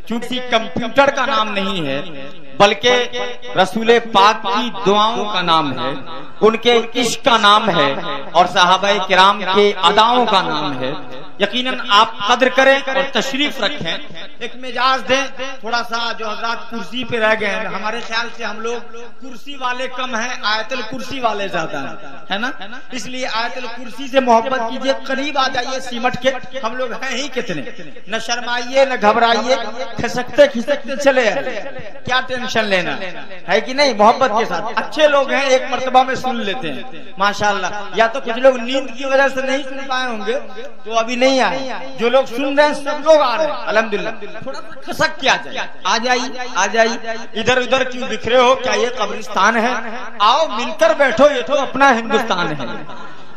चूंकि कंप्यूटर का नाम नहीं है बल्कि रसूले पाक की दुआओं का नाम है, उनके इश्क का नाम है और सहाबाए किराम के अदाओं का नाम है। यकीनन आप कद्र करें और तशरीफ रखें। एक मिजाज दें थोड़ा सा। जो हजरात कुर्सी पे रह गए हैं, हमारे ख्याल से हम लोग कुर्सी वाले कम हैं, आयतुल कुर्सी वाले ज्यादा है ना। इसलिए आयतुल कुर्सी से मोहब्बत कीजिए, करीब आ जाइए सिमट के। हम लोग हैं ही कितने, न शर्माइए न घबराइए, खिसकते खिसकते चले आए, क्या टेंशन लेना है कि नहीं। मोहब्बत के साथ अच्छे लोग हैं, एक मर्तबा में सुन लेते हैं माशाल्लाह। या तो कुछ लोग नींद की वजह से नहीं सुन पाए होंगे तो अभी नहीं आए। जो लोग सुन रहे हैं सब लोग आ रहे हैं अल्हम्दुलिल्लाह। थोड़ा सा खसक के आ जाइए। इधर उधर क्यों बिखरे हो, क्या ये कब्रिस्तान है? आओ मिलकर बैठो, ये तो अपना हिंदुस्तान है।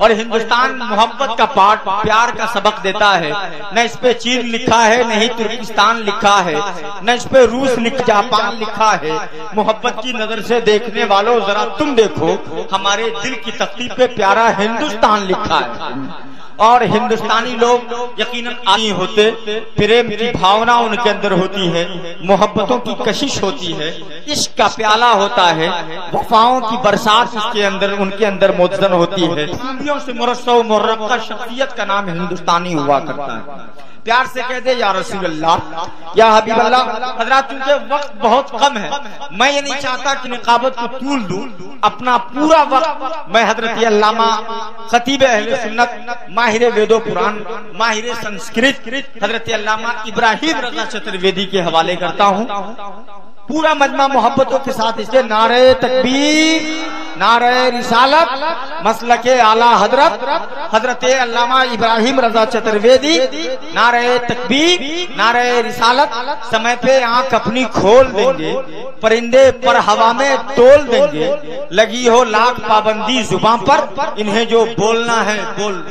और हिंदुस्तान मोहब्बत का पाठ, प्यार का सबक देता है। न इस पे चीन लिखा है, न ही तुर्किस्तान लिखा है, न इस पे रूस जापान लिखा है। मोहब्बत की नजर से देखने वालों जरा तुम देखो, हमारे दिल की तख्ती पे प्यारा हिंदुस्तान लिखा है। और हिंदुस्तानी लोग यकीनन आनी होते, प्रेम की भावना उनके अंदर होती है, मोहब्बतों की कशिश होती है, इश्क का प्याला होता है, वफाओं की बरसात इसके अंदर उनके अंदर मुद्दन होती है। खूबियों से मुरस्सव मुर्रक्का शख्सियत का नाम हिंदुस्तानी हुआ करता है। प्यार से कह दे या रसूल अल्लाह, या हबीब अल्लाह। हजरात चूंकि वक्त बहुत कम है, मैं ये नहीं चाहता कि निकाबत को तूल दूं। अपना पूरा वक्त मैं हजरत अल्लामा खतीब अहले सुन्नत, माहिर वेदो पुराण, माहिर संस्कृत हजरत अल्लामा इब्राहिम रजा चतुर्वेदी के हवाले करता हूँ। पूरा मजमा मोहब्बतों के साथ इसे नारे तकबीर, नारे रिसालत, मसलके आला हजरत अल्लामा इब्राहिम रजा चतुर्वेदी, नारे तकबीर, नारे रिसालत। समय पे आंख अपनी खोल देंगे, परिंदे पर हवा में तोल देंगे। लगी हो लाख पाबंदी जुबान पर, इन्हें जो बोलना है बोल।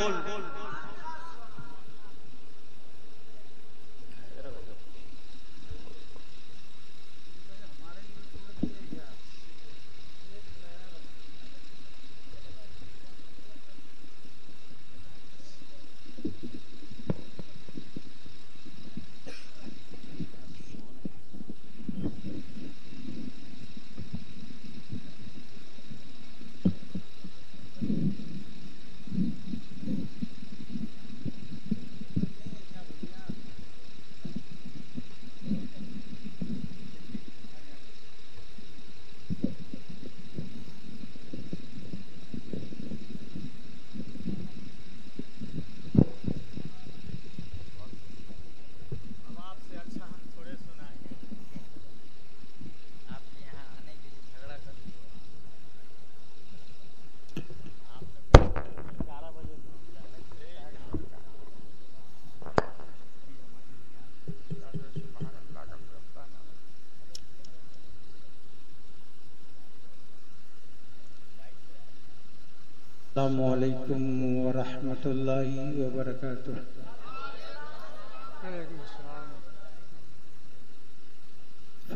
अस्सलामुअलैकुम वरहमतुल्लाहि वबरकातुह।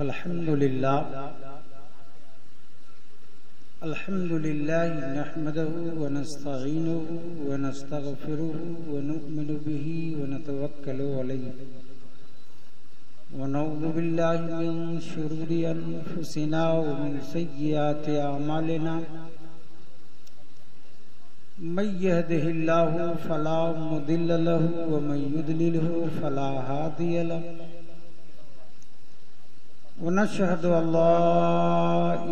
अल्हम्दुलिल्लाह नहमदुहु व नस्तईनुहु व नस्तगफिरुहु व नु'मिनु बिही व नतवक्कलु अलैहि व नऊज़ु बिल्लाहि मिन शुरूरि अनफुसिना व मिन सय्यिआति अमालिना। मन यहदिहिल्लाहु फला मुदिल्ल लहु व मन युद्लिलहु फला हादिय लहु। व नशहदु अल्ला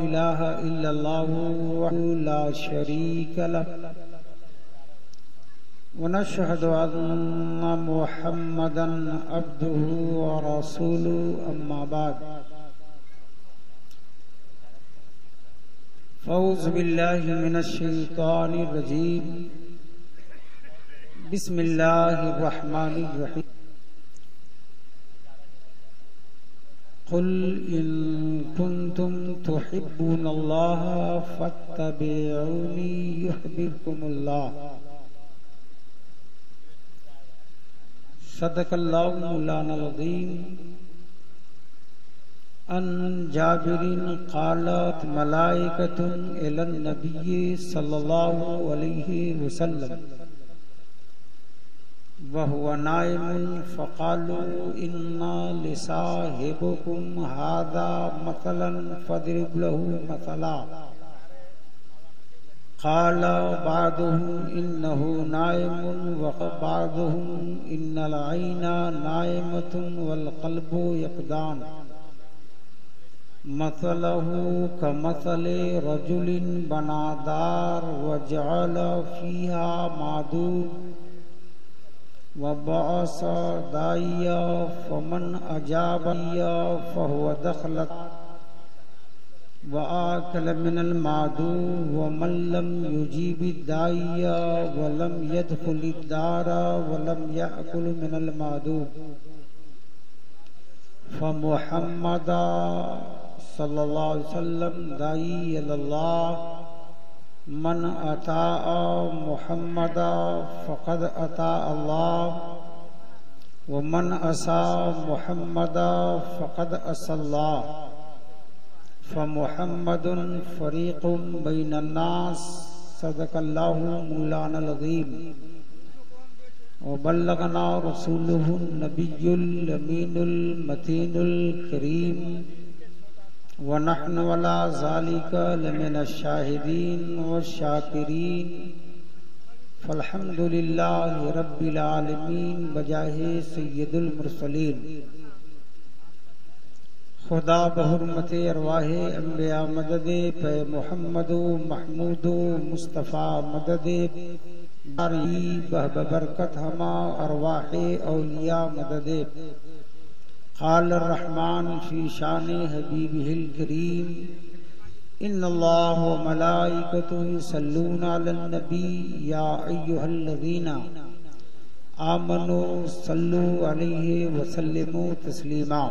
इलाहा इल्लल्लाहु वहदहु ला शरीका लहु व नशहदु अन्ना मुहम्मदन अब्दुहु व रसूलुहु। अम्मा बाद, फ़ौज़ बिल्लाहि मिनश शैतानिर रजीम। बिस्मिल्लाहिर रहमानिर रहीम। कुल इन कुंतुम तुहिब्बूनल्लाह फत्तबिऊनी युहब्बुकुमुल्लाह। सदक़ल्लाहु मौलानाल अज़ीम। अन जाबिरिन क़ालत मलाइकतुन इलन नबिय्यि सल्लल्लाहु अलैहि वसल्लम वहुव नाइमुन फ़क़ालू इन्ना लिसाहिबिकुम हाज़ा मसलन फ़द्रिब लहू मसला क़ाल बअदुहुम इन्नहु नाइमुन व बअदुहुम इन्नल ऐना नाइमतुन वल क़ल्बु यक़ज़ान मसलहु कमसले रजुलिन बना दार व जअल फ़ीहा मादूद व बअस दाइया फमन अजाबा फहुव दखलत व आकल मिनल मादूद व मन लम युजीब दाइया व लम यदखुल दारा व लम याकुल मिनल मादूद फमुहम्मद सल्लल्लाहु अलैहि वसल्लम दाई अल्लाह मन अता मुहम्मद फ़क़द अता अल्लाह व मन असा मुहम्मद फ़क़द असल्लाह फ़मुहम्मदुन फ़रीक़ुम बैनन नास सदक़ल्लाहु मौलानल अज़ीम व बल्लगना रसूलुहुन नबियुल अमीनुल मतीनुल करीम व नहनु अला ज़ालिका लमिनश शाहिदीन व शाकिरीन फ़ल्हम्दुलिल्लाहि रब्बिल आलमीन बजाहे सय्यदुल मुरसलीन। खुदा बहुरमते अरवाहे अम्बिया मददे पे मोहम्मदो महमूदो मुस्तफ़ा मददे बारी बरकत हमा अरवाहे औलिया मददे क़ाल रहमान फ़ी शान हबीबिहिल करीम इन्नल्लाह व मलाइकतुहु यसल्लूना अलन नबी या अय्युहल्लज़ीना आमनू सल्लु अलैहि व सल्लिमू तस्लीमा।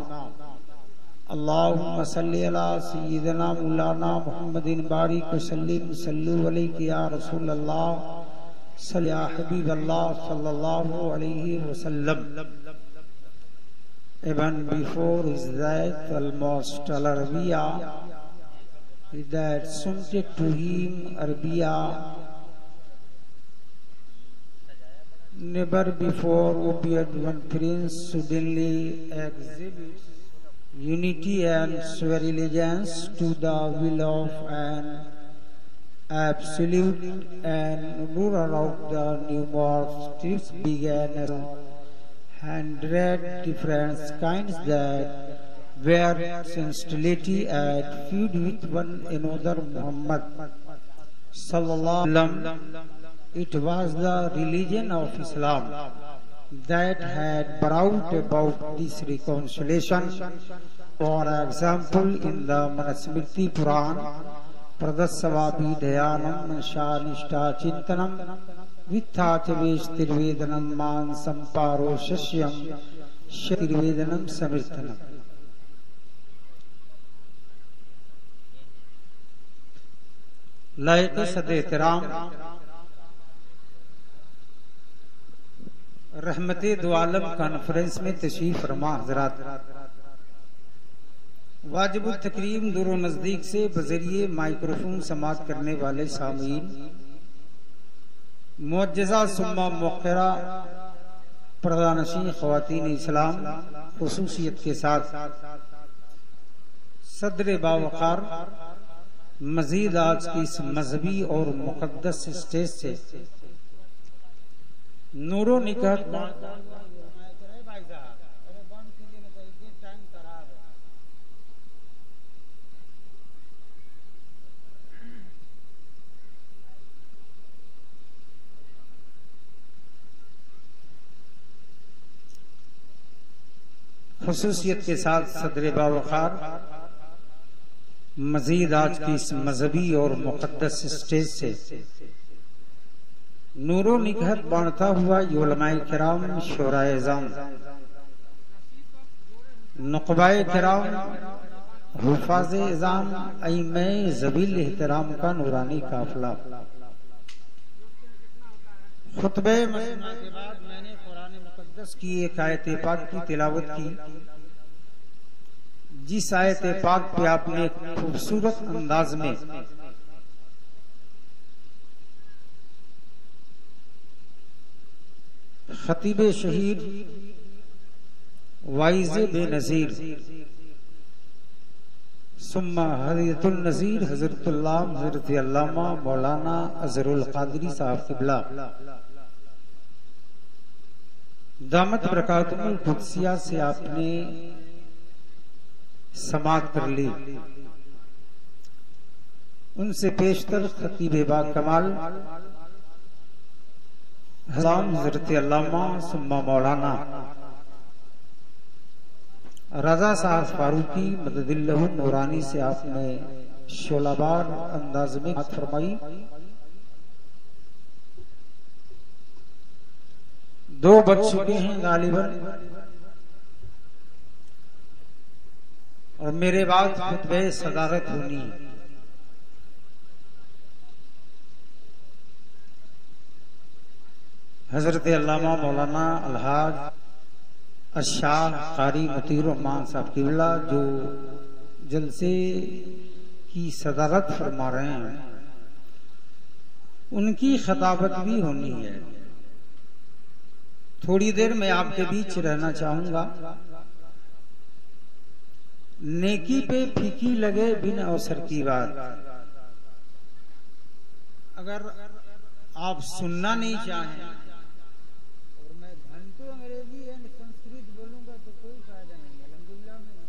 अल्लाहुम्मा सल्लि अला सय्यिदिना मौलाना मुहम्मदिन बारिक वसल्लिम सल्लु अलैहि या रसूल अल्लाह सल्लि या हबीब अल्लाह सल्लल्लाहु अलैहि वसल्लम। Even before his death, almost al-Arabiya, that subject to him Arabiya, never before appeared one prince suddenly exhibits unity and swear allegiance to the will of an absolute and ruler of the new world. Trips began as 100 different kinds that were sensitivity and feud with one another. Muhammad sallallahu alaihi wasallam, it was the religion of Islam that had brought about this reconciliation. For example, in the Manusmriti Puran, Pradasavabi Dhayanam Shanishta Chintanam Vithachavesh Tirvedanam Man Samparo Shashyam Tirvedanam Samirthanam। लायक सदे एहतराम रहमते दो आलम conference में तशरीफ फरमा हजरात, वाजिबुल तकरीम दूर नजदीक से बजरिए microphone समात करने वाले सामीन, मुअज्जज़ा सुम्मा मुक़र्रा प्रधानशीन ख़वातीन इस्लाम, खुसूसियत के साथ सदर बावकार मजीद आज की इस मजहबी और मुकद्दस स्टेज से नूरो निकात खुसूसियत के साथ सदर बावकार मजीद आज की इस मजहबी और मुकद्दस स्टेज से नूरो निगहत बांटता हुआ उलमाए किराम, शोराए इज़ाम, नुक़बाए किराम, हुफ़ाज़े इज़ाम, अइम्मे ज़बील एहतराम का नूरानी काफ़िला। खुतबे मसना के बाद मैंने कुरान मुक़द्दस की एक आयत पाक की तिलावत की, जिस आयत पाक पे आपने खूबसूरत अंदाज में खतीब शहीद वाइज बेनज़ीर सुम्मा हरियतुल नज़ीर हज़रत अल्लामा मौलाना अज़हरुल क़ादरी साहब क़िबला दामत बरकातुहुल क़ुद्सिया से आपने समाअत कर ली। उनसे पेशतर खतीब बाकमाल हज़रत अल्लामा सुम्मा मौलाना रजा साहब फारूकी मददिल्लहु नूरानी से आपने शोलाबार अंदाज में बात फरमाई। 2 बज चुके हैं गालिबन और मेरे बाद खुतबे सदारत होनी है। हजरत अल्लामा मौलाना अलहाज अशाह कारी मुतीर रहमान साहब क़िबला जो जलसे की सदारत फरमा रहे हैं, उनकी खताबत भी होनी है। थोड़ी देर में आपके बीच रहना चाहूंगा। नेकी पे फीकी लगे बिन अवसर की बात, अगर आप सुनना नहीं चाहें और मैं घंटों अंग्रेजी एंड संस्कृत बोलूंगा तो कोई फायदा नहीं। अल्हम्दुलिल्लाह मैं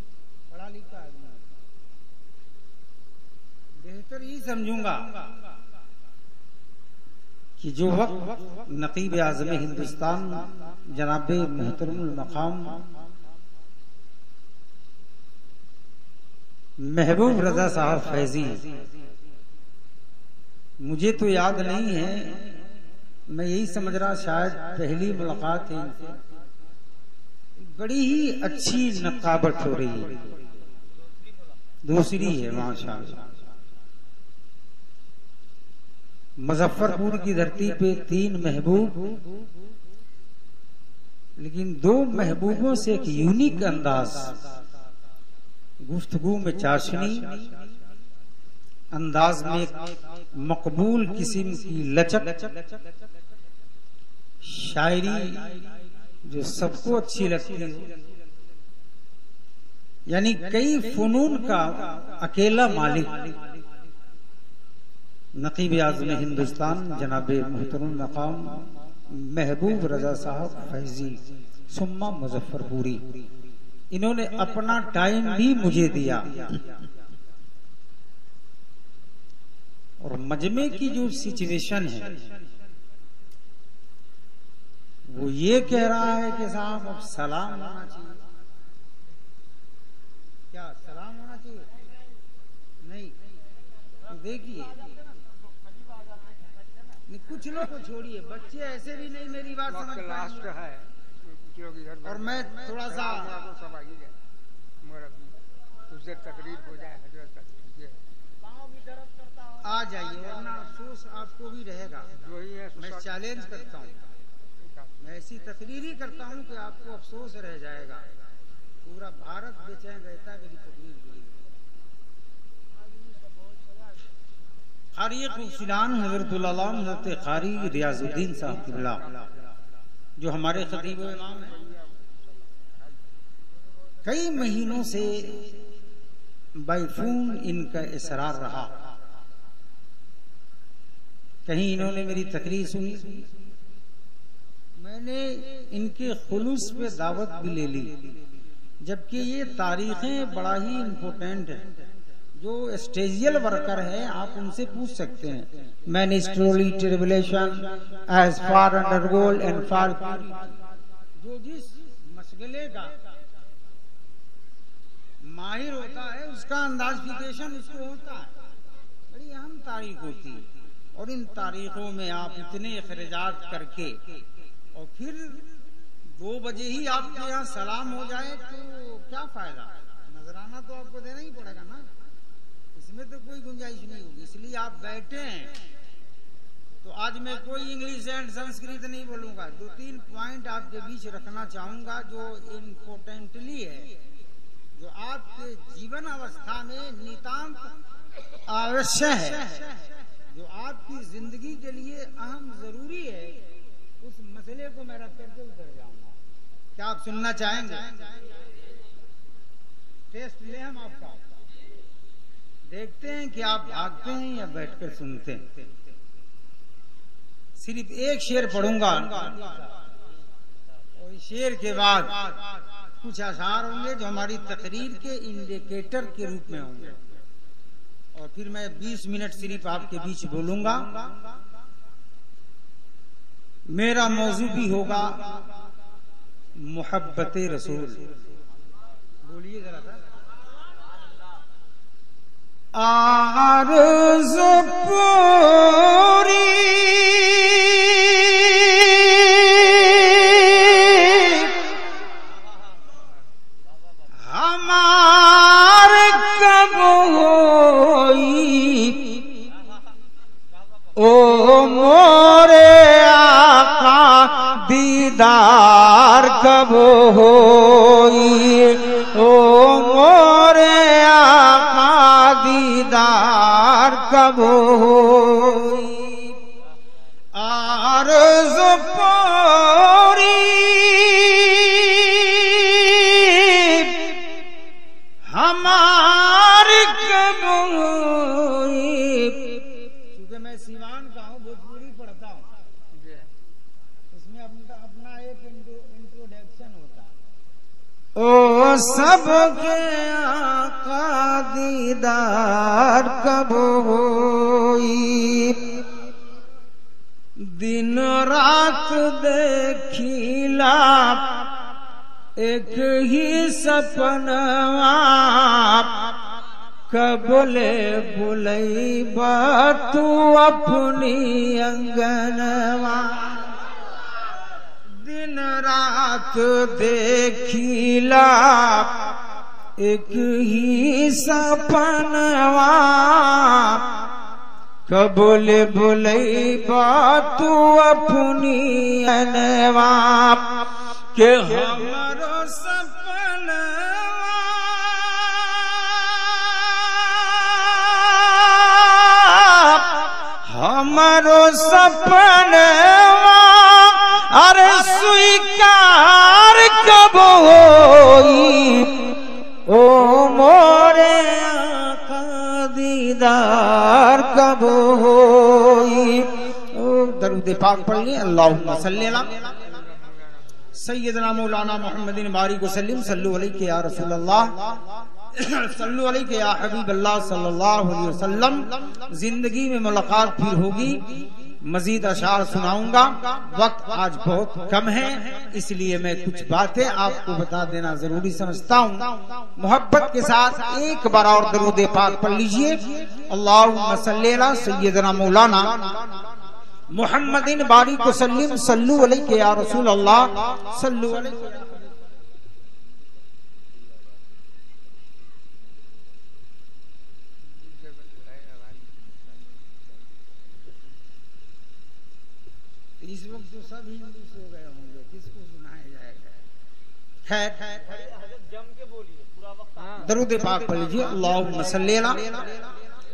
पढ़ा लिखा आदमी, बेहतर ही समझूंगा कि जो वक्त नकीब आज़म हिंदुस्तान जनाब मोहतरमुल मकाम महबूब रजा साहब फैजी, मुझे तो याद नहीं है, मैं यही समझ रहा शायद पहली मुलाकात है इनसे। बड़ी ही अच्छी नकाबत हो रही है, दूसरी है माशाअल्लाह। मुजफ्फरपुर की धरती पे 3 महबूब, लेकिन 2 महबूबों से एक यूनिक अंदाज, गुफ्तगू में चाशनी, अंदाज में एक मकबूल किस्म की लचक, शायरी जो सबको अच्छी लगती है, यानी कई फनून का अकेला मालिक नकीब आज़म हिंदुस्तान जनाब मोहतरम मकाम महबूब रजा साहब फैजी सुम्मा मुजफ्फरपुरी, इन्होंने अपना टाइम भी मुझे दिया। और मजमे की जो सिचुएशन है वो ये कह रहा है कि साहब अब सलाम होना चाहिए। क्या सलाम होना चाहिए? नहीं, तो देखिए कुछ लोग को छोड़िए, बच्चे ऐसे भी नहीं मेरी बात समझ पाएंगे है। और मैं थोड़ा सा तकरीर हो जाए, पाँव भी दर्द करता हूँ, आ जाइए, वरना अफसोस आपको भी रहेगा। मैं चैलेंज करता हूँ, मैं ऐसी तकरीर ही करता हूँ कि आपको अफसोस रह जाएगा। पूरा भारत बेचैन रहता है मेरी तकरीर के लिए। कारी खुफिलान हज़रत कारी रियाजुद्दीन साहब क़िबला जो हमारे खतीब इमाम हैं, कई महीनों से बाइफून इनका इसरार रहा। कहीं इन्होंने मेरी तकरीर सुनी, मैंने इनके खुलूस पे दावत भी ले ली, जबकि ये तारीखें बड़ा ही इम्पोर्टेंट है। जो स्टेजियल वर्कर है आप उनसे पूछ सकते हैं। मैनिस्ट्रोली tribulation as far under goal and far, जो जिस मसले का माहिर होता है उसका अंदाजिफिकेशन उसको होता है। बड़ी अहम तारीख होती है, और इन तारीखों में आप इतने अखराजात करके और फिर 2 बजे ही आपके यहाँ सलाम हो जाए तो क्या फायदा? नजराना तो आपको देना ही पड़ेगा ना, इसमें तो कोई गुंजाइश नहीं होगी। इसलिए आप बैठे हैं तो आज मैं कोई इंग्लिश एंड संस्कृत नहीं बोलूंगा। 2-3 पॉइंट आपके बीच रखना चाहूंगा जो इम्पोर्टेंटली है, जो आपके जीवन अवस्था में नितांत आवश्यक है, जो आपकी जिंदगी के लिए अहम जरूरी है, उस मसले को मैं रख करके उतर जाऊंगा। क्या आप सुनना चाहेंगे? टेस्ट ले हम आपका, देखते हैं कि आप भागते हैं या बैठकर सुनते हैं। सिर्फ एक शेर पढ़ूंगा और शेर के बाद कुछ अशार होंगे जो हमारी तकरीर के इंडिकेटर के रूप में होंगे, और फिर मैं 20 मिनट सिर्फ आपके बीच बोलूंगा। मेरा मौजू भी होगा मोहब्बत रसूल। बोलिए जरा सा। आरज़ू पूरी हमारे कब होई, ओ मोरे आका दीदार कब होई, ओ मोरे आका दीदार कब होई। आरज़ू पूरी हमारी कब हुई। क्योंकि मैं सीवान का हूँ, भोजपुरी पढ़ता हूँ, उसमें अपना एक इंट्रोडक्शन होता है। ओ सबके आका दीदार कब होई, दिन रात देखिला एक ही सपनवा, कबले बुलैबा तू अपनी अंगनवा। दिन रात देखिला एक ही सपनवा, कबले बुलैबा तू अपनी अंगनवा। के हमारो सपनवा हमारो सपनवा अरे स्वीकार कब होई, ओ मोरे आका दीदार कब होई। दरूद पाक पढ़िए। अल्लाहुम्मा सल्ली अला सैयदना मौलाना मोहम्मदिन बारिक वसल्लम सल्लु अलैहि या रसूल अल्लाह सल्लु अलैहि या हबीब अल्लाह सल्लल्लाहु अलैहि वसल्लम। जिंदगी में मुलाकात फिर होगी, मजीद अशार सुनाऊंगा। वक्त आज बहुत कम है, इसलिए मैं कुछ बातें आपको बता देना जरूरी समझता हूँ। मोहब्बत के साथ एक बार और दरूद पाक पढ़ लीजिए। अल्लाहुम्मा सल्ली अला सैयदना मौलाना मोहम्मदिन बारिक वसल्लम सल्लु अलैहि या रसूल अल्लाह सल्लु अलैहि। इस वक्त तो सब हिंदू सो गए होंगे, किसको सुनाया जाएगा? खैर जम के बोलिए, पूरा वक्त दरूद पाक पढ़ लीजिए। अल्लाहुम्मा सल्ली अला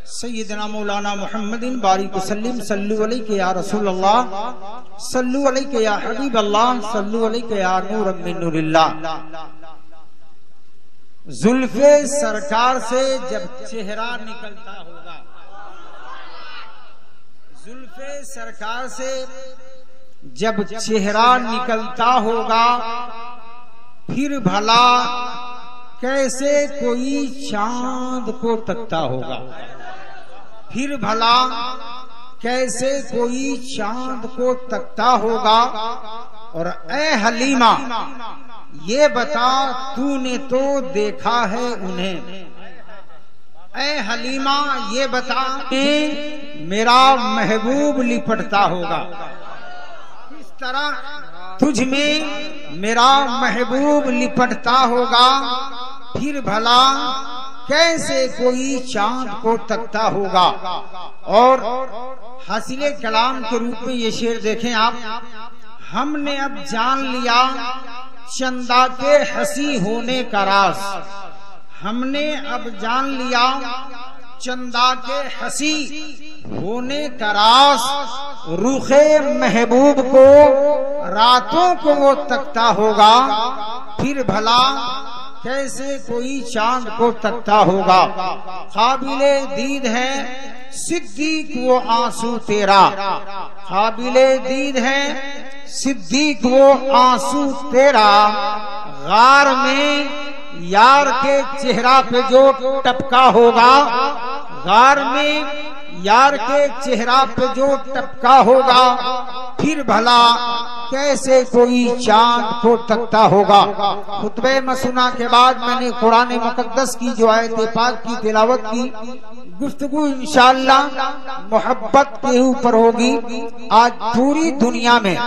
सैयदना मौलाना मोहम्मदिन बारिक वसल्लम सल्लु अलैहि या रसूल अल्लाह सल्लु अलैहि या हबीब अल्लाह सल्लु अलैहि या नूर मिन नूरिल्लाह। जुल्फे सरकार से जब चेहरा निकलता होगा, जुल्फे सरकार से जब चेहरा निकलता होगा, फिर भला कैसे कोई चांद को तकता होगा, फिर भला कैसे कोई चांद को तकता होगा। और ए हलीमा ये बता तूने तो देखा है उन्हें, ए हलीमा ये बता मेरा महबूब लिपटता होगा, इस तरह तुझ में मेरा महबूब लिपटता होगा, फिर भला कैसे कोई चांद को तकता होगा। और हासिले कलाम के रूप में ये शेर देखें आप। हमने अब जान लिया चंदा के हंसी होने का राज, हमने अब जान लिया चंदा के हंसी होने तरास रुखे महबूब को रातों को वो तकता होगा, फिर भला कैसे कोई चांद को तकता होगा। काबिले दीद है सिद्दीक वो आंसू तेरा, काबिले दीद है सिद्दीक वो आंसू तेरा, गार में यार के चेहरा पे जो टपका होगा, गार में यार के चेहरा पे जो टपका होगा, फिर भला कैसे कोई चांद को तकता होगा। खुतबे मसूना के बाद मैंने कुरान मुकद्दस की जो आयत पाक की तिलावत की, गुफ्तगू इंशाअल्लाह मोहब्बत के ऊपर होगी। आज पूरी दुनिया में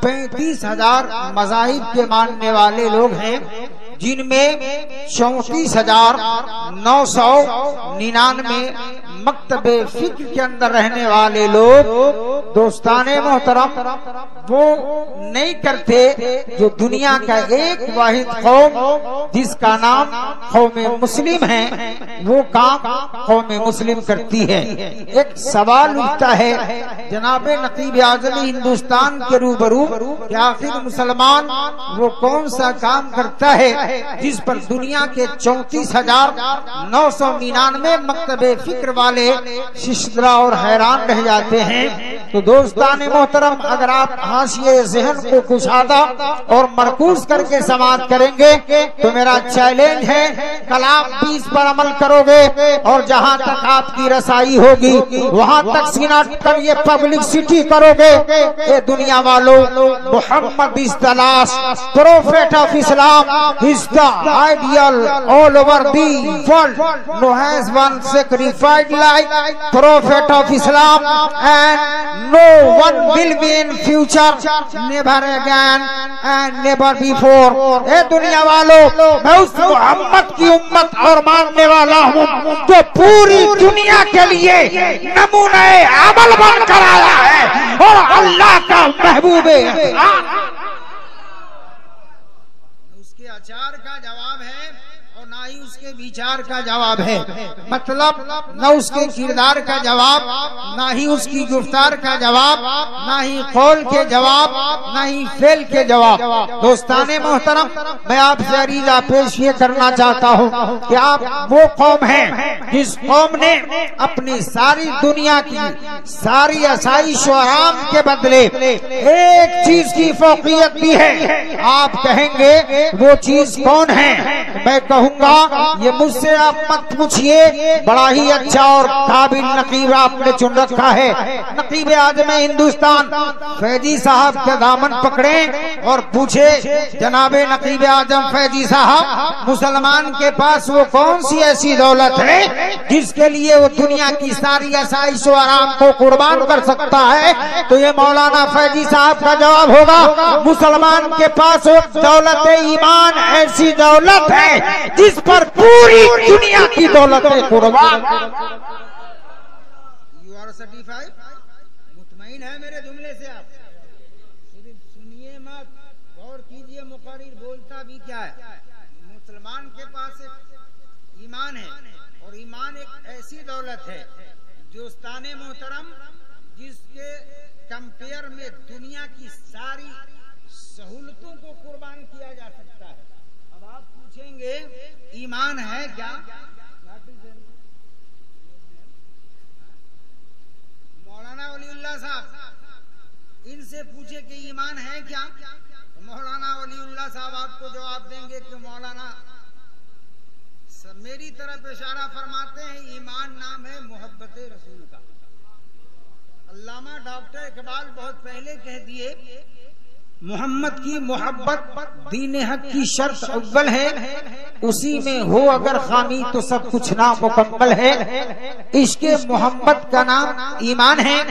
35,000 मज़ाहिब के मानने वाले लोग हैं, जिनमें 34,999 मकतबे फिक्र के अंदर रहने वाले लोग दोस्ताने मोहतरम वो नहीं करते जो दुनिया का एक वाहिद कौम जिसका नाम कौमे मुस्लिम है, वो काम कौमे मुस्लिम करती है। एक सवाल उठता है जनाबे नकीब आज़म हिंदुस्तान के रूबरू कि आखिर मुसलमान वो कौन सा काम करता है जिस पर दुनिया के 34,999 मकतबे फिक्र वाले शिशदरा और हैरान रह जाते हैं। तो दोस्ताने मोहतरम, अगर आप हाशिए ज़हन को कुशादा और मरकूज करके समाप्त करेंगे तो मेरा चैलेंज है, कल आप 20 पर अमल करोगे और जहाँ तक आपकी रसाई होगी वहाँ तक सीना कर ये पब्लिसिटी करोगे, ये दुनिया वालों Muhammad is the last prophet of Islam, is the ideal all over the world, no has one sacrificed like prophet of Islam and no one will be in future, never again and never before। ए दुनिया वालों, मैं उस मोहम्मद की उम्मत और मानने वाला हूँ जो पूरी दुनिया के लिए नमूने अमल बनकर आया है और अल्लाह का महबूब है। उसके अचार का जवाब है और ना ही उसके विचार का जवाब है, मतलब न उसके किरदार का जवाब, ना ही उसकी गुफ्तार का जवाब, ना ही कौल के जवाब, ना ही फेल के जवाब। दोस्ताने मोहतरम, मैं आपसे अरीजा पेश ये करना चाहता हूँ कि आप वो कौम हैं जिस कौम ने अपनी सारी दुनिया की सारी आसाइश और आराम के बदले एक चीज की फौकियत दी है। आप कहेंगे वो चीज कौन है? मैं कहूँगा ये मुझसे आप मत पूछिए, बड़ा ही अच्छा और काबिल नकीब आपने चुन रखा है। नकीब आज़म हिंदुस्तान फैजी साहब के दामन पकड़े और पूछे, जनाबे नकीब आज़म फैजी साहब, मुसलमान के पास वो कौन सी ऐसी दौलत है जिसके लिए वो दुनिया की सारी आसाइश और आराम को कुर्बान कर सकता है? तो ये मौलाना फैजी साहब का जवाब होगा, मुसलमान के पास वो दौलत ईमान ऐसी दौलत है जिस पर पूरी दुनिया की दौलत कुर्बान। यू आर सर्टिफाइड, मुतमईन है मेरे जुमले से? आप सिर्फ सुनिए मत, गौर कीजिए। मुकर्रिर बोलता भी क्या है? मुसलमान के पास एक ईमान है और ईमान एक ऐसी दौलत है दोस्ताने मोहतरम जिसके कंपेयर में दुनिया की सारी सहूलतों को कुर्बान किया जा सकता है। अब आप पूछेंगे ईमान है क्या? मौलाना वलीउल्लाह साहब, इनसे पूछे कि ईमान है क्या? मौलाना वलीउल्लाह साहब आपको जवाब देंगे कि मौलाना मेरी तरफ इशारा फरमाते हैं, ईमान नाम है मोहब्बत रसूल का। अल्लामा डॉक्टर इकबाल बहुत पहले कह दिए, मोहम्मद की मोहब्बत दीन हक की शर्त अव्वल है, उसी में हो अगर खामी तो सब कुछ नामुकम्मल है। इसके मोहब्बत का नाम ईमान है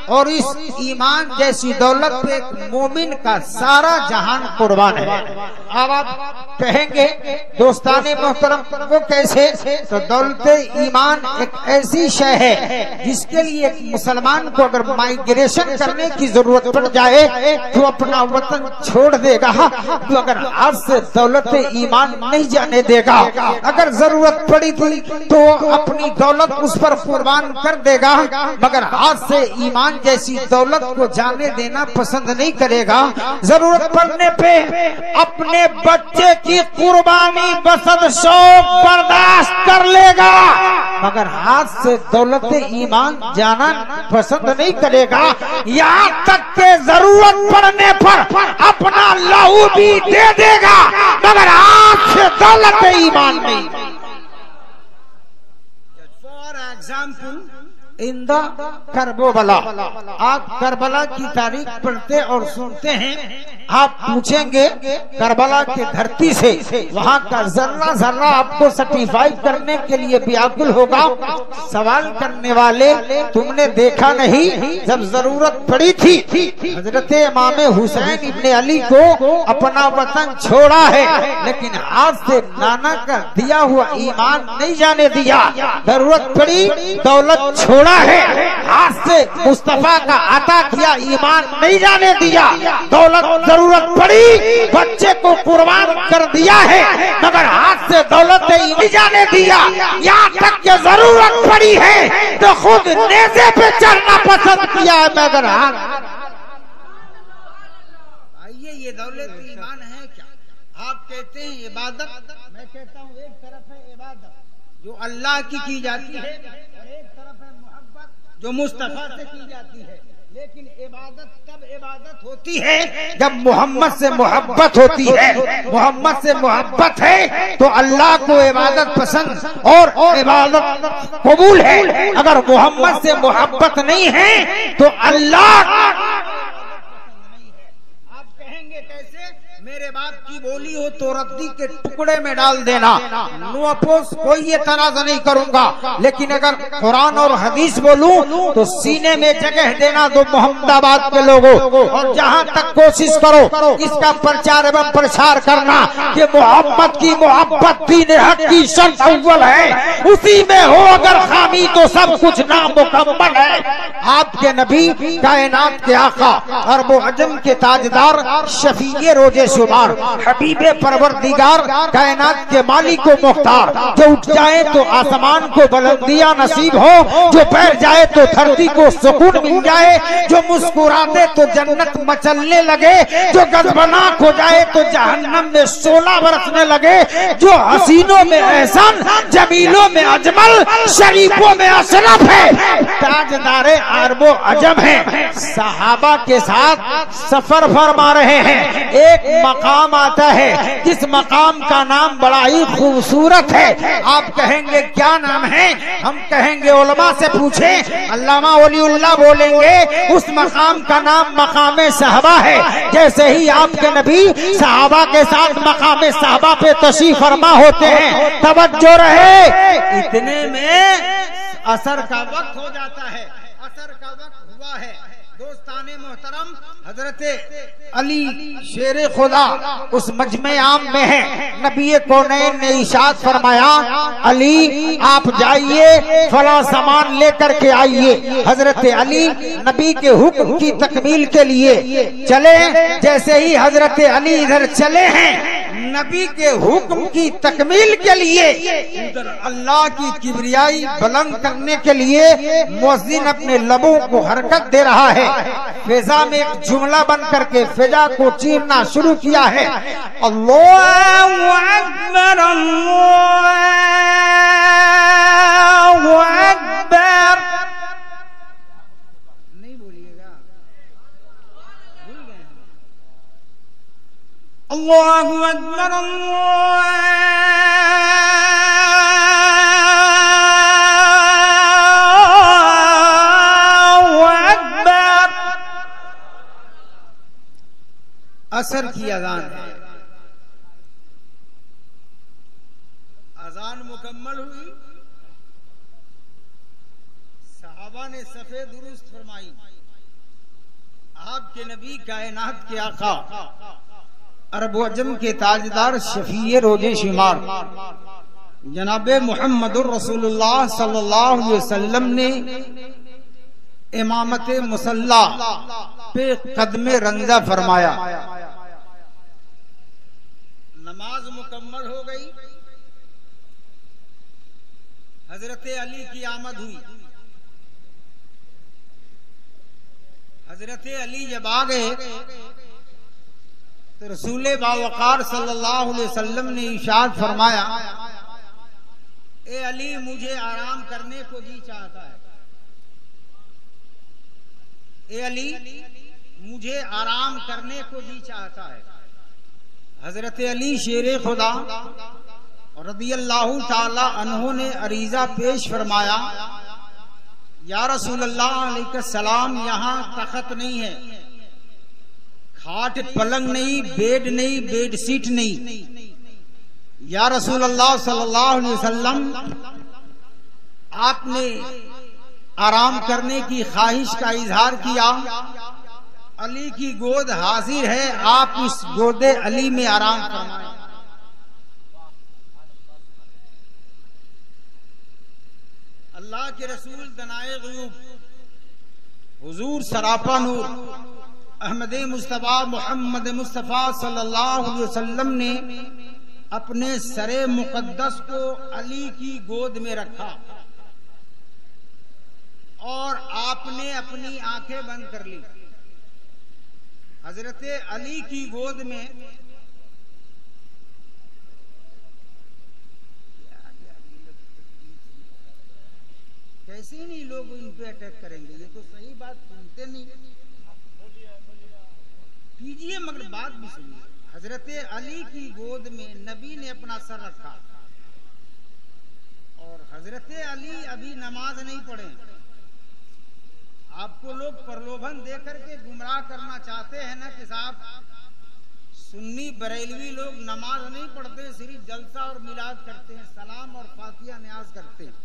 और इस ईमान जैसी दौलत पे एक मोमिन का सारा जहान कुर्बान है। अब आप कहेंगे दोस्ताने मोहतरम वो कैसे? तो दौलत ईमान एक ऐसी शय है जिसके लिए एक मुसलमान को अगर माइग्रेशन करने की जरूरत पड़ जाए तो अपना वतन छोड़ देगा तो अगर हाथ से दौलत ईमान नहीं जाने देगा, अगर जरूरत पड़ी थी तो अपनी दौलत उस पर कुर्बान कर देगा, मगर हाथ से ईमान जैसी दौलत को जाने देना पसंद नहीं करेगा। जरूरत पड़ने पे अपने बच्चे की कुर्बानी बसद शौक बर्दाश्त कर लेगा, मगर हाथ से दौलत ईमान जाना पसंद नहीं करेगा। यहाँ तक के जरूरत पड़ने पर अपना लहू भी दे देगा, मगर हाथ से दौलत ईमान नहीं। For example in the Karbala, आप करबला की तारीख पढ़ते और सुनते हैं, आप पूछेंगे करबला की धरती से, वहाँ का जर्रा जर्रा आपको सर्टिफाई करने के लिए व्याकुल होगा। सवाल करने वाले, तुमने देखा नहीं जब जरूरत पड़ी थी हजरत इमाम हुसैन इब्ने अली को अपना वतन छोड़ा है, लेकिन हाथ से नाना का दिया हुआ ईमान नहीं जाने दिया। जरूरत पड़ी दौलत छोड़ा है, हाथ से मुस्तफा का अता किया ईमान नहीं जाने दिया। दौलत जरूरत पड़ी बच्चे को कुर्बान कर दिया है, मगर हाथ से दौलत नहीं जाने दिया। यहाँ तक कि जरूरत पड़ी है तो खुद नेज़े पे चढ़ना पसंद किया है, मगर हाथ। आइए, ये दौलत ईमान है क्या? आप कहते हैं इबादत, मैं कहता हूँ एक तरफ है इबादत जो अल्लाह की जाती है, और एक तरफ है मोहब्बत जो मुस्तफा से की जाती है। लेकिन इबादत तब इबादत होती है जब मोहम्मद से मोहब्बत होती है। मोहम्मद से मोहब्बत है तो अल्लाह को इबादत पसंद और इबादत कबूल है। अगर मोहम्मद से मोहब्बत नहीं है तो अल्लाह, आप कहेंगे कैसे? मेरे बाप की बोली हो तो रद्दी के टुकड़े में डाल देना, नो अपोज, कोई ये तनाज़ा नहीं करूंगा। लेकिन अगर कुरान और हदीस बोलूं तो सीने में जगह देना दो मोहम्मदाबाद के लोगों। और जहां तक कोशिश करो इसका प्रचार एवं प्रसार करना कि मोहम्मद की मोहब्बत दीन हक की शर्त अव्वल है, उसी में हो अगर खामी तो सब कुछ नामुकम्मल है। आपके नबी कायनात के आका, अरबो अजम के ताजदार, शफीए रोजे शुमार, हबीबे परवरदिगार, कायनात के मालिक को मुख्तार, जो उठ जाए तो आसमान को बुलंदियां नसीब हो, जो बैठ जाए तो धरती को सुकून मिल जाए, जो मुस्कुरा दे तो जन्नत मचलने लगे, जो गजबनाक हो जाए तो जहन्नम में शोला बरसने लगे, जो हसीनों में एहसान, जमीलों में अजमल, शरीफों में अशरफ है, ताजदारे अरबो अजम है। सहाबा के साथ सफर फरमा रहे हैं। एक मकाम आता है जिस मकाम का नाम बड़ा ही खूबसूरत है। आप कहेंगे क्या नाम है? हम कहेंगे उलमा से पूछे, अल्लामा वलीउल्लाह बोलेंगे उस मकाम का नाम मकामे सहबा है। जैसे ही आपके नबी सहाबा के साथ मकामे सहबा पे तशरीफ फरमा होते हैं, तवज्जो रहे, इतने में असर का वक्त हो जाता है। असर का वक्त हुआ है। दोस्ताने मोहतरम, हजरत अली शेरे खुदा उस मजमे आम में है। नबी कौनैन ने इरशाद फरमाया, अली आप जाइए फला सामान लेकर के आइए। हजरत अली नबी के हुक्म की तकमील के लिए चले। जैसे ही हजरत अली इधर चले हैं, नबी के हुक्म की तकमील के लिए, उधर अल्लाह की किबरियाई बुलंद करने के लिए मुअज्जिन अपने लबों को हरकत दे रहा है। फिजा में एक जुमला बन करके फिजा को चीरना शुरू किया है। अल्लाहु अकबर, अल्लाहु अकबर। नहीं बोलिएगा, भूल गए। अल्लाहु अकबर, असर की अजान है। अजान मुकम्मल हुई, सहाबा ने सफेद दुरुस्त फरमाई। आपके नबी कायनात के आका, अरब अजम के ताजदार, शफीए रोजे शुमार जनाबे मुहम्मदुर रसूलुल्लाह सल्लल्लाहु अलैहि वसल्लम ने इमामत मुसल्ला पे कदमे रंजा फरमाया। नमाज मुकम्मल हो गई, हजरत अली की आमद हुई। हजरत अली जब आ गए तो रसूल बावकार सल्लल्लाहु अलैहि वसल्लम ने इरशाद फरमाया, ए अली मुझे आराम करने को जी चाहता है। ए अली मुझे आराम करने को जी चाहता है। हजरत अली शेरे खुदा रदियल्लाहु ताला अन्हु ने अरीजा पेश फरमाया, या रसूल अल्लाह अलैहिस्सलाम, यहाँ तख्त नहीं है, खाट पलंग नहीं, बेड नहीं, बेड सीट नहीं। या रसूल अल्लाह सल्लल्लाहु अलैहि वसल्लम, आपने आराम करने की ख्वाहिश का इजहार किया, अली की गोद हाजिर है, आप इस गोदे अली में आराम फरमाएं। अल्लाह के रसूल दनाए ग़यूब हुजूर सरापा नूर अहमद मुस्तफा मोहम्मद मुस्तफा सल्लल्लाहु अलैहि वसल्लम ने अपने सरे मुकद्दस को अली की गोद में रखा और आपने अपनी आंखें बंद कर ली। हजरत अली की गोद में कैसे नहीं लोग इन पे अटैक करेंगे, ये तो सही बात सुनते नहीं। कीजिए मगर बात भी सुनिए। हजरत अली की गोद में नबी ने अपना सर रखा और हजरत अली अभी नमाज नहीं पढ़े। आपको लोग प्रलोभन देकर के गुमराह करना चाहते हैं ना कि साहब सुन्नी बरेलवी लोग नमाज नहीं पढ़ते, सिर्फ जलसा और मिलाद करते हैं, सलाम और फातिहा न्याज करते हैं।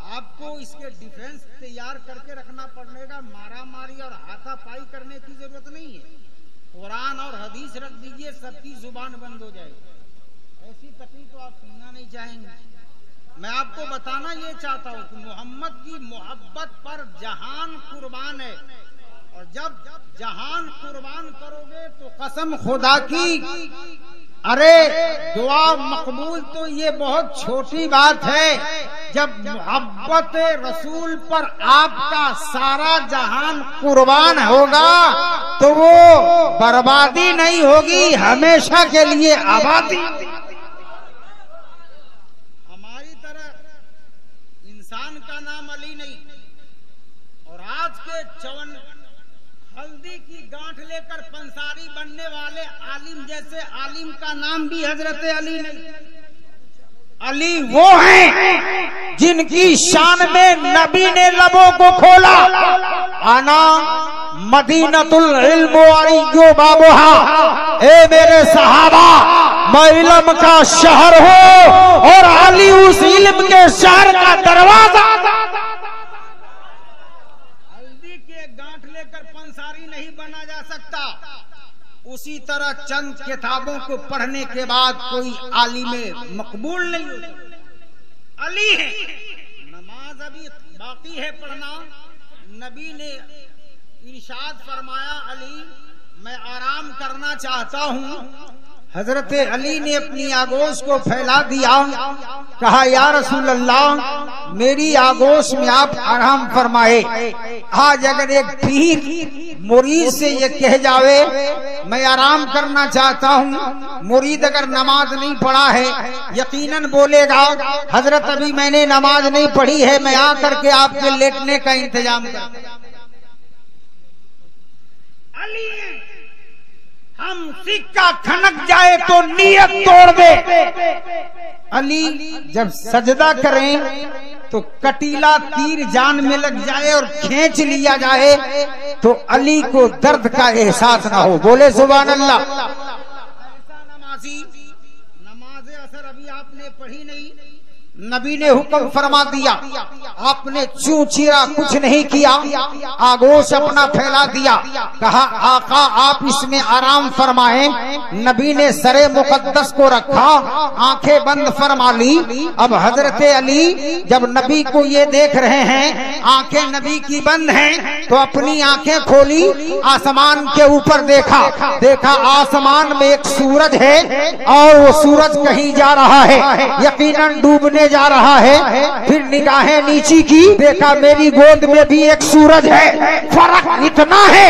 आपको इसके डिफेंस तैयार करके रखना पड़ेगा। मारा मारी और हाथापाई करने की जरूरत नहीं है। कुरान और हदीस रख दीजिए, सबकी जुबान बंद हो जाएगी। ऐसी तकलीफ तो आप सुनना नहीं चाहेंगे। मैं आपको बताना ये चाहता हूँ कि मोहम्मद की मोहब्बत पर जहान कुर्बान है, और जब जहान कुर्बान करोगे तो कसम खुदा की, अरे दुआ मकबूल तो ये बहुत छोटी बात है। जब मोहब्बत रसूल पर आपका सारा जहान कुर्बान होगा तो वो बर्बादी नहीं होगी, हमेशा के लिए आबादी। हमारी तरह इंसान का नाम अली नहीं, और आज के चवन हल्दी की गांठ लेकर पंसारी बनने वाले आलिम जैसे आलिम का नाम भी हजरत अली नहीं। अली वो हैं जिनकी शान में नबी ने लबों को खोला, आना मदीनतुल इल्म व बाबुहा, ए मेरे सहाबा मैं इल्म का शहर हूँ और अली उस इल्म के शहर का दरवाजा। बना जा सकता। उसी तरह चंद किताबों को पढ़ने के बाद कोई आलिम मकबूल नहीं होता। अली है, नमाज अभी बाकी है पढ़ना। नबी ने इरशाद फरमाया, अली मैं आराम करना चाहता हूँ। हजरत अली ने अपनी आगोश को फैला दिया, कहा या रसूल अल्लाह मेरी आगोश में आप आराम फरमाए। आज अगर एक पीर मुरीद से ये कह जावे मैं आराम करना चाहता हूँ, मुरीद अगर नमाज नहीं पढ़ा है यकीनन बोलेगा हजरत अभी मैंने नमाज नहीं पढ़ी है, मैं आकर के आपके लेटने का इंतजाम कर। अली हम सिक्का खनक जाए तो नियत तोड़ दे। अली जब सजदा करें तो कटीला तीर जान में लग जाए और खींच लिया जाए तो अली को दर्द का एहसास ना हो। बोले सुभान अल्लाह। नमाज असर अभी आपने पढ़ी नहीं, नबी ने हुक्म फरमा दिया, आपने चू चीरा कुछ नहीं किया, आगोश अपना फैला दिया, कहा आका आप इसमें आराम फरमाएं। नबी ने सरे मुकद्दस को रखा, आंखें बंद फरमा ली। अब हजरत अली जब नबी को ये देख रहे हैं आंखें नबी की बंद हैं, तो अपनी आंखें खोली, आसमान के ऊपर देखा आसमान में एक सूरज है और वो सूरज कहीं जा रहा है, यकीनन डूबने जा रहा है। फिर निगाहें नीची की, देखा मेरी गोद में भी एक सूरज है। फर्क इतना है,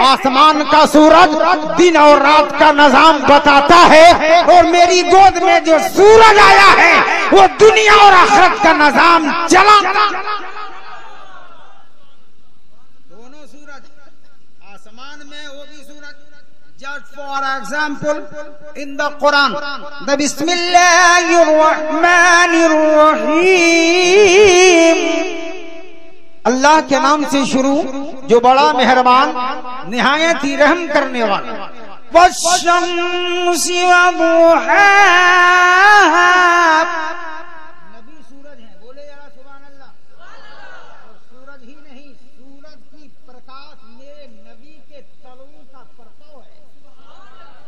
आसमान का सूरज दिन और रात का निजाम बताता है और मेरी गोद में जो सूरज आया है वो दुनिया और आखिरत का निजाम चलाता। दोनों सूरज आसमान में, वो भी सूरज। Just for example in the Quran, the बिस्मिल्लाहिर रहमानिर रहीम, अल्लाह के नाम से शुरू जो बड़ा मेहरबान निहायत ही रहम करने वाला। वश्शम्सी वदुहाहा, नबी सूरज है, बोले यार सुभान अल्लाह। और सूरज ही नहीं, सूरज की प्रकाश मेरे नबी के तलवों का परताव है।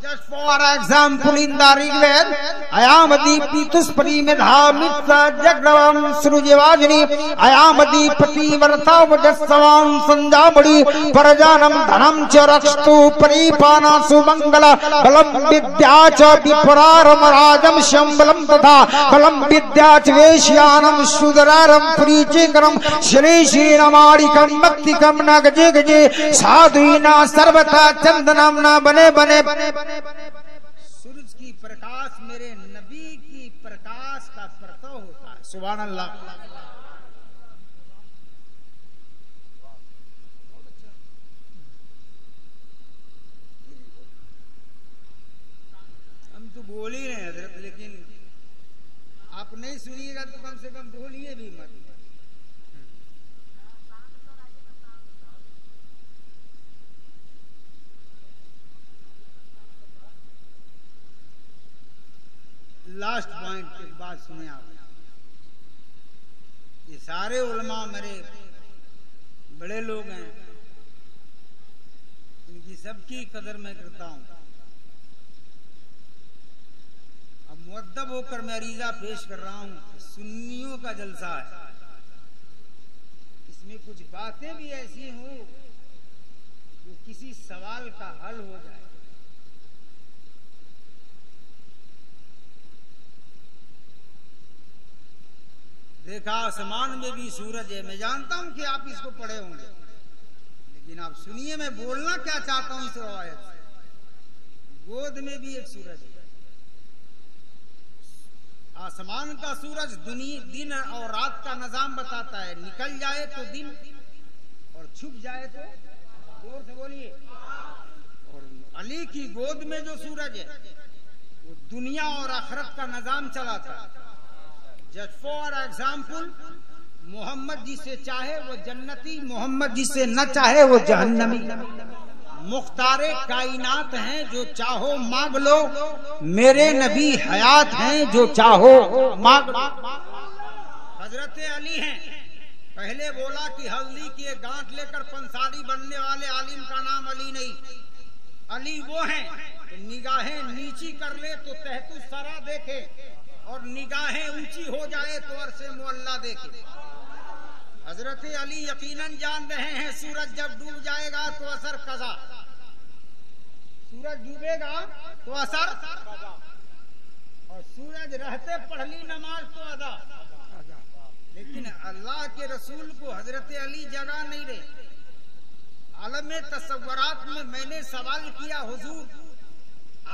Just for example in the Rigveda, अयामदीपितुष्परी मेधामित जगवम सृजवाजनी अयामदीपति वर्तावजस्वां संजाबड़ी परजानम धनम च रक्षतु परिपाना सुमंगला बलम विद्या च विपरारम राजम शंबलम तथा बलम विद्या च वेश्यानम सुदरारम प्रीचिकरम श्री श्री रमाणिकम मक्तिकम न गजे गजे साधुना सर्वथा चंदनम न बने बने। सूरज की प्रकाश मेरे नबी की प्रकाश का परताव होता है। सुभान अल्लाह। हम तो बोल ही रहे हजरत, लेकिन आप नहीं सुनिएगा तो कम से कम बोलिए भी मत। लास्ट पॉइंट की बात सुने आप। ये सारे उलमा मेरे बड़े लोग हैं, इनकी सबकी कदर मैं करता हूं। अब मुअद्दब होकर मैं अरीजा पेश कर रहा हूं, सुन्नियों का जलसा है, इसमें कुछ बातें भी ऐसी हों जो किसी सवाल का हल हो जाए। देखा आसमान में भी सूरज है। मैं जानता हूं कि आप इसको पढ़े होंगे, लेकिन आप सुनिए मैं बोलना क्या चाहता हूं इस रवायत से। गोद में भी एक सूरज है। आसमान का सूरज दिन और रात का निजाम बताता है। निकल जाए तो दिन और छुप जाए तो, जोर से बोलिए। और अली की गोद में जो सूरज है वो दुनिया और आखिरत का निजाम चलाता है। जस्ट फॉर एग्जाम्पल, मोहम्मद जिसे चाहे वो जन्नती, मोहम्मद जिसे न चाहे वो जहन्नमी। मुख्तारे कायनात हैं, जो चाहो मांग लो। मेरे नबी हयात हैं, जो चाहो मांग लो। हजरत अली हैं। पहले बोला कि हल्दी की एक गांठ लेकर पंसारी बनने वाले आलिम का नाम अली नहीं, अली वो हैं निगाहें नीची कर ले तो तहतु सरा देखे और निगाहें ऊंची हो जाए तो अरसे मुअल्ला देखे। हजरत अली यकीनन जान रहे हैं सूरज जब डूब जाएगा तो असर कज़ा, सूरज डूबेगा तो असर, और सूरज रहते पढ़ ली नमाज तो अदा। लेकिन अल्लाह के रसूल को हजरत अली जगा नहीं रहे। आलम तसव्वुरात में मैंने सवाल किया, हुजूर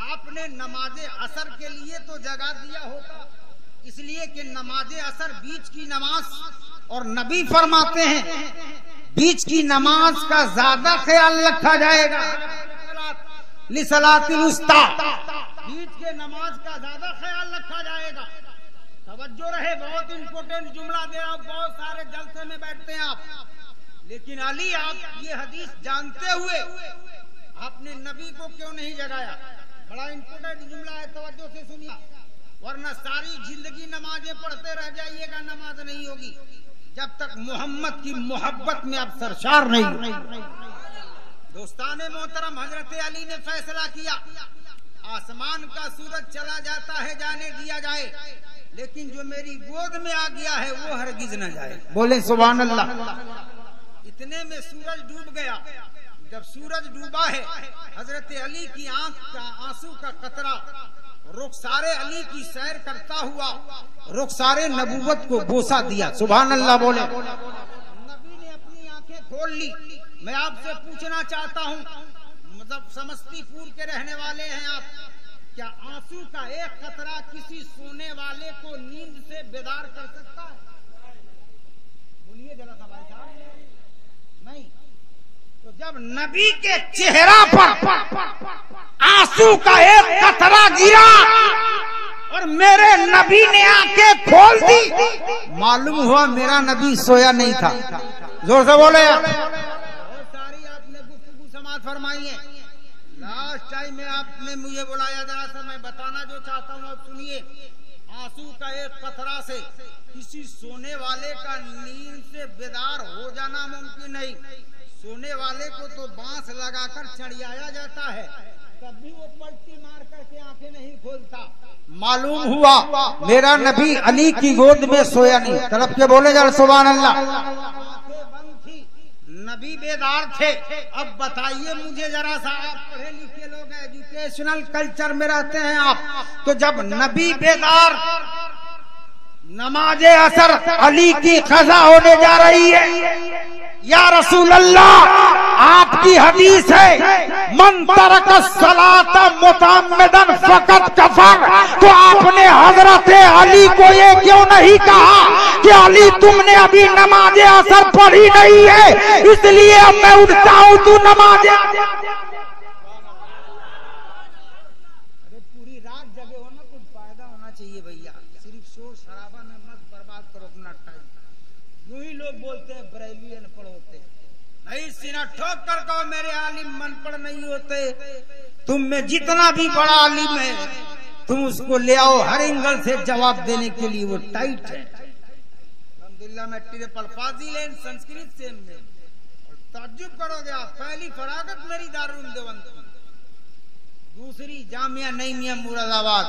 आपने नमाजे असर के लिए तो जगा दिया होता, इसलिए कि नमाजे असर बीच की नमाज, और नबी फरमाते हैं बीच की नमाज का ज्यादा ख्याल रखा जाएगा। लिसलातिल उस्ता, बीच के नमाज का ज्यादा ख्याल रखा जाएगा। तवज्जो रहे, बहुत इंपोर्टेंट जुमला दे रहा हूं। बहुत सारे जलसे में बैठते हैं आप, लेकिन अली आप ये हदीस जानते हुए आपने नबी को क्यों नहीं जगाया? बड़ा इंपोर्टेंट जुमला है, तवज्जो से सुनिए, वरना सारी जिंदगी नमाजें पढ़ते रह जाइएगा, नमाज नहीं होगी जब तक मोहम्मद की मोहब्बत में आप सरशार नहीं हो। दोस्ताने मोहतरम, हजरत अली ने फैसला किया आसमान का सूरज चला जाता है, जाने दिया जाए। लेकिन जो मेरी गोद में आ गया है वो हरगिज न जाए। बोले सुभान अल्लाह। इतने में सूरज डूब गया। जब सूरज डूबा है, हजरत अली की आंख का आंसू का कतरा रुखसारे अली की सैर करता हुआ रुखसारे नबूवत को बोसा दिया। सुभान अल्लाह। बोले नबी ने अपनी आंखें खोल ली। मैं आपसे पूछना चाहता हूँ, मतलब समस्तीपुर के रहने वाले हैं आप, क्या आंसू का एक कतरा किसी सोने वाले को नींद से बेदार कर सकता है? बोलिए जरा सा भाई साहब। नहीं। तो जब नबी के चेहरा पर आंसू का एक कतरा गिरा और मेरे नबी ने आंखें खोल दी, मालूम हुआ मेरा नबी सोया नहीं था। जोर से बोले। बहुत सारी आपने गुफ्तगू समाअत फरमाई है। लास्ट टाइम में आपने मुझे बुलाया, जरा सा मैं बताना जो चाहता हूँ आप सुनिए। आंसू का एक कतरा से किसी सोने वाले का नींद से बेदार हो जाना मुमकिन नहीं। सोने वाले को तो बांस लगाकर चढ़ियाया जाता है, कभी वो पलटी मार करके आंखें नहीं खोलता। मालूम हुआ मेरा नबी अली की गोद में सोया नहीं। तरफ के बोले जरा सुभान अल्लाह। आंखें बंद थी, नबी बेदार थे। अब बताइए मुझे जरा सा, आप पढ़े लिखे लोग हैं, एजुकेशनल कल्चर में रहते हैं आप, तो जब नबी बेदार, नमाजे असर अली की क़ज़ा होने जा रही है, या रसूल अल्लाह आपकी हदीस है मन तरक सलात मुतअम्मिदन फकत कफर, तो आपने हजरत अली को ये क्यों नहीं कहा कि अली तुमने अभी नमाज असर पढ़ी नहीं है, इसलिए अब मैं उठता हूँ तू नमाज। अरे पूरी रात जगे हो ना, कुछ फायदा होना चाहिए भैया। सिर्फ शोर शराबा में मत बर्बाद करो अपना टाइम। यूं ही लोग बोलते हैं बरेली अनपढ़ होते, नहीं सीना ठोक कर कहो मेरे आलिम मनपढ़ नहीं होते। तुम में जितना भी बड़ा आलिम है तुम उसको ले आओ, हर एंगल से जवाब देने के लिए वो टाइट है। अल्हम्दुलिल्लाह मैं ट्रिपल फाजिल है संस्कृत से में, और ताज्जुब करोगे आप, पहली फरागत मेरी दारुल देवबंद, दूसरी जामिया नईमिया मुरादाबाद,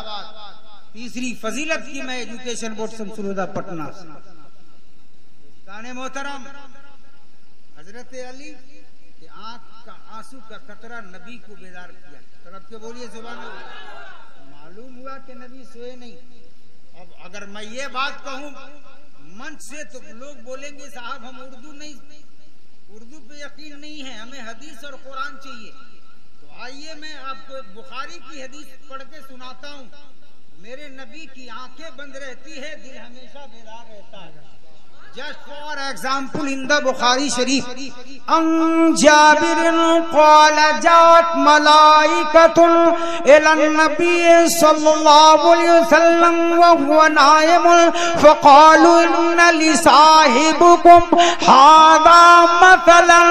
तीसरी फजीलत की मैं एजुकेशन बोर्ड शमसुल पटना। मोहतरम हजरत अली के आंख का आंसू का कतरा नबी को बेदार किया। तरफ के बोलिए सुभान अल्लाह। मालूम हुआ कि नबी सोए नहीं। अब अगर मैं ये बात कहूँ मंच से तो लोग बोलेंगे साहब हम उर्दू पे यकीन नहीं है, हमें हदीस और कुरान चाहिए। तो आइए मैं आपको बुखारी की हदीस पढ़ के सुनाता हूँ। मेरे नबी की आंखें बंद रहती है, दिल हमेशा बेदार रहता है। Just for example, in the Bukhari Sharif, an Jabir qala jaat malaikatun ila an-nabiy sallallahu alayhi wasallam wa huwa naim faqalu inna li sahibikum hadha mathalan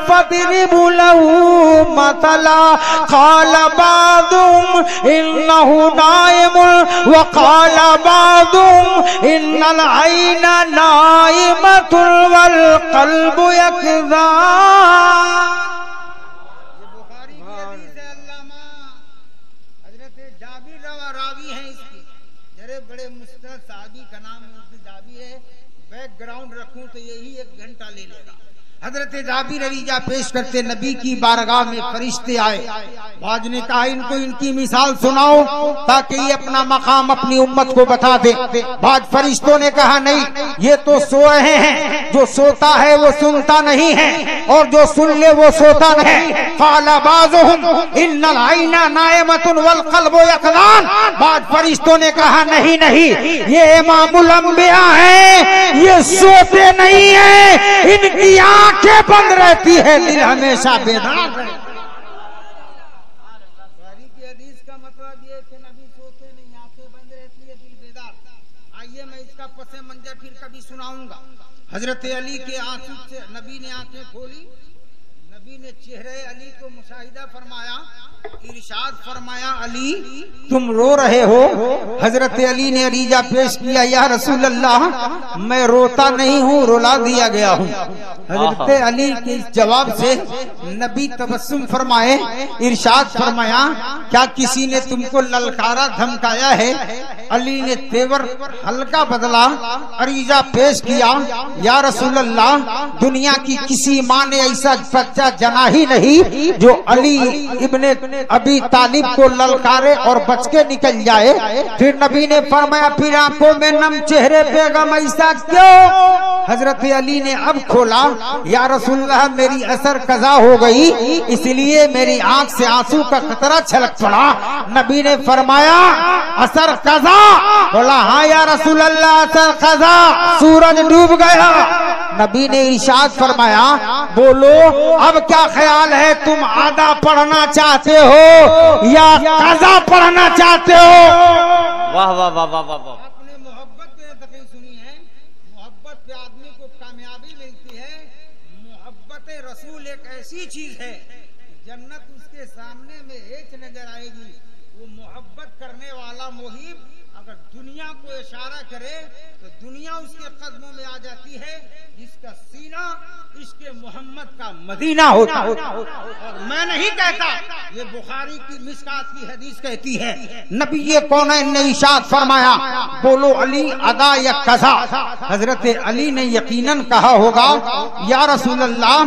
fadribu lahu mathala qala ba'dhum innahu naim wa qala ba'dhum innal ayna naim वल क़ल्ब यक़ज़ा। ये बुखारी की हदीस है। अल्लामा हजरत जाबिर रावी हैं इसकी, जरे बड़े मुस्तनद साहबी का नाम है, जाबी है। बैकग्राउंड रखूं तो यही 1 घंटा ले लेगा। हजरत जाबिर रवीजा पेश करते, नबी की बारगाह में फरिश्ते आए। बाज ने कहा इनको इनकी मिसाल सुनाओ ताकि ये अपना मकाम अपनी उम्मत को बता दे। बाज फरिश्तों ने कहा नहीं, ये तो सोए हैं, जो सोता है वो सुनता नहीं है और जो सुन ले वो सोता नहीं। क़ाला बाज़ुहुम इन्नल आइना नाइमतुन वल क़ल्बु यक़ज़ान। बाज फरिश्तों ने कहा नहीं नहीं, ये इमामुल अंबिया है, ये सोते नहीं है, इनकी आंखें बंद रहती है, दिल हमेशा बेदार रहता है। पसे मंजर फिर कभी सुनाऊंगा। हजरत अली के आंसू से नबी ने आंखें खोली, नबी ने चेहरे अली को मुशाहिदा फरमाया, इरशाद फरमाया, अली तुम रो रहे हो। हजरत अली ने अरीजा पेश किया, या रसूल अल्लाह मैं रोता नहीं हूँ, रुला दिया गया हूँ। हजरत अली के इस जवाब से नबी तबस्सुम फरमाए, इरशाद फरमाया, क्या किसी ने तुमको ललकारा धमकाया है? अली ने तेवर हल्का बदला, अरीजा पेश किया, या रसूल अल्लाह दुनिया की किसी माँ ने ऐसा बच्चा जना ही नहीं जो अली इब्ने अबी तालिब को ललकारे और बच के निकल जाए। फिर नबी ने फरमाया, फिर आंखों में नम चेहरे पे गम ऐसा क्यों? हजरत अली ने अब खोला, या रसूलल्लाह मेरी असर कज़ा हो गई, इसलिए मेरी आंख से आंसू का कतरा छलक पड़ा। नबी ने फरमाया, असर कज़ा? बोला, हाँ या रसूलल्लाह असर कज़ा, सूरज डूब गया। नबी ने इरशाद फरमाया, बोलो अब क्या ख्याल है, तुम आधा पढ़ना चाहते हो या कज़ा पढ़ना चाहते हो? वाह वाह वाह वाह वाह। आपने मोहब्बत पे तकरीर सुनी है, मोहब्बत पे आदमी को कामयाबी मिलती है। मोहब्बत रसूल एक ऐसी चीज है, जन्नत उसके सामने में एक नजर आएगी। वो मोहब्बत करने वाला मुहिब अगर दुनिया को इशारा करे तो दुनिया उसके कदमों में आ जाती है। जिसका सीना इसके मोहम्मद का मदीना होता है। और मैं नहीं कहता, ये बुखारी की मिशकात की हदीस कहती है। नबी ये कौन ने इरशाद फरमाया, बोलो अली अदा या कज़ा? हजरत अली ने यकीनन कहा होगा, या रसूल अल्लाह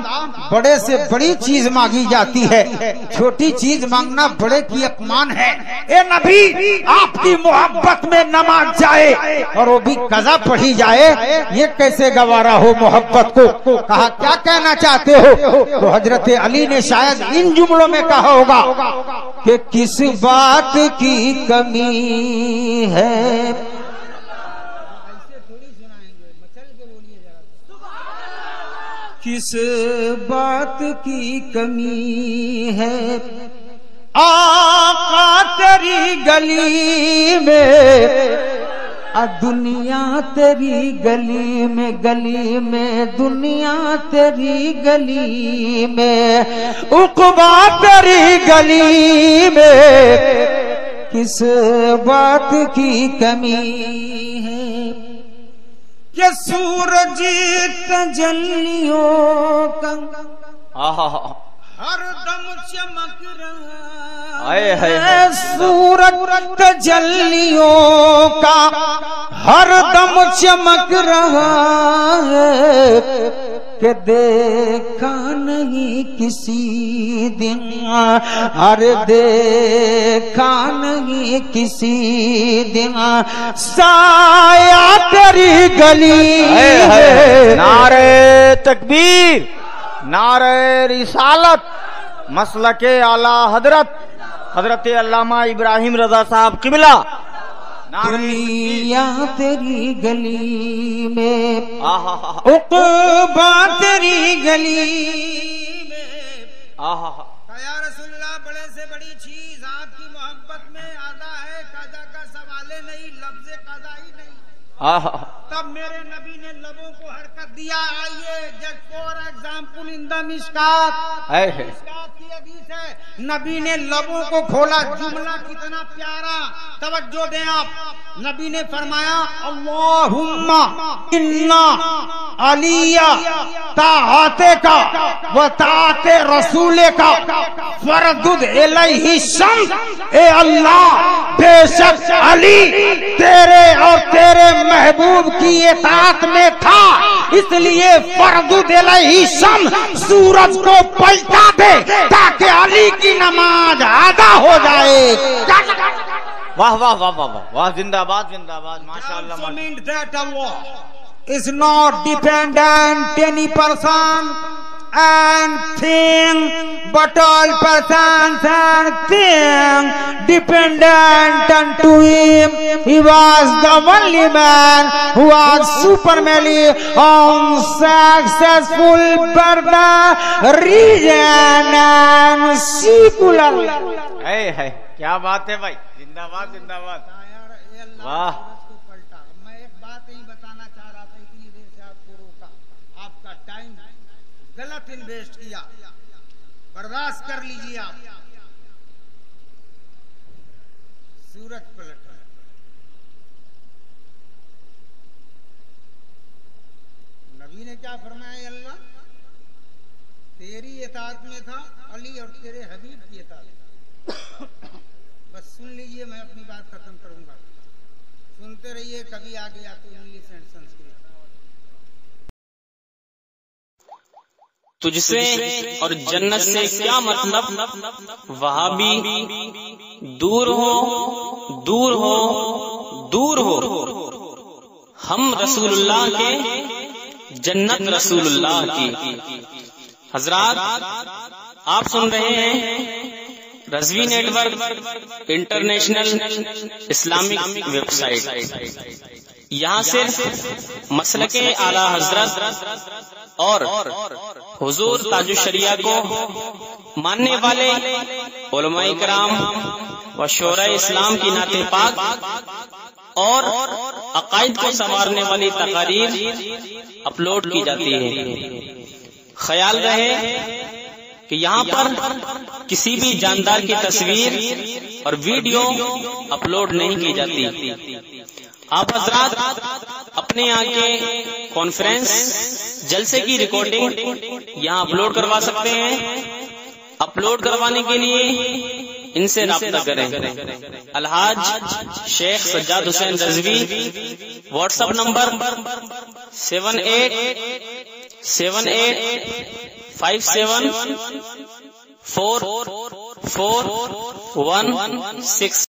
बड़े से बड़ी चीज मांगी जाती है, छोटी चीज मांगना बड़े की अपमान है। ए नबी, आपकी मोहब्बत में नमाज जाए और वो भी कज़ा पढ़ी जाए, ये कैसे गवारा हो मोहब्बत को? कहा, क्या कहना चाहते हो? तो हजरत अली ने शायद इन जुमलों में कहा होगा कि किस बात की कमी है। ऐसे थोड़ी सुनाएंगे, मचल के बोलिए जरा। किस बात की कमी है आका तेरी गली में, दुनिया तेरी गली में, गली में दुनिया तेरी गली में, उक़बा तेरी गली में, किस बात की कमी है कि सूरज तजल्लियों का हर दम चमक रहा है। सूरज तजल्लियों का हर दम चमक रहा है कि देखा नहीं किसी दिन, अरे देखा नहीं किसी दिन साया तेरी गली है। नारे तकबीर, नारे रिसालत, मसलके आला हजरत हजरत अल्लामा इब्राहिम रजा साहब किबला। दुनिया तेरी गली में, उक़बा तेरी गली में। या रसूलल्लाह बड़े से बड़ी चीज आपकी मोहब्बत में आदा है, कज़ा का सवाल नहीं, लफ्ज़े कज़ा ही नहीं। तब मेरे नबी ने लबों को हरकत दिया। आइए just for example in the Mishkat की हदीस है, नबी ने लबों को खोला। जुमला कितना प्यारा, तवज्जो दें आप। नबी ने फरमाया, अल्लाहुम्मा इन्ना अलिया ताआते का व ताआते रसूले का फरदुद इलैहि शम्स। ए अल्लाह, बेशक अली तेरे और तेरे महबूब की इताअत में था, इसलिए फरदुद इलैहि शम्स, सूरज को पलटा दे ताकि अली की नमाज अदा हो जाए। वाह वाह वाह वाह वाह, जिंदाबाद जिंदाबाद, माशाअल्लाह। That Allah is not dependent any person and thing, but all persons and things dependent unto him. He was the only man who was supermally unsuccessful for the region and secular. है क्या बात है भाई, जिंदाबाद जिंदाबाद, वाह। मैं एक बात नहीं बताना चाह रहा था, इतनी देर से आपको रोका, आपका टाइम गलत इन्वेस्ट किया। बर्दाश्त कर लीजिए आप। सूरत पलट नबी ने क्या फरमाया, अल्लाह तेरी इताअत में था अली और तेरे हबीब की इताअत। बस सुन लीजिए, मैं अपनी बात खत्म करूंगा, सुनते रहिए। कभी आ गया तो इंग्लिश एंड संस्कृत। तुझसे और जन्नत से क्या मतलब, वहाबी दूर हो दूर हो दूर हो, हम रसूलुल्लाह के, जन्नत रसूलुल्लाह की। हजरात, आप सुन रहे हैं Razvi network international Islamic website. यहाँ सिर्फ मसलके आला हजरत और हुजूर ताजुश शरिया को मानने वाले उलमाए किराम व शोरा इस्लाम की नाते पाक और अकायद को संवारने वाली तकारीर अपलोड की जाती है। ख्याल रहे कि यहाँ पर किसी भी जानदार की तस्वीर और वीडियो अपलोड नहीं की जाती। आप हजरात अपने यहाँ के कॉन्फ्रेंस जलसे की रिकॉर्डिंग यहाँ अपलोड करवा सकते हैं। अपलोड करवाने के लिए इनसे राब्ता करें। Alhaj Sheikh Sajjad Hussain Razvi, WhatsApp number 7857 44116।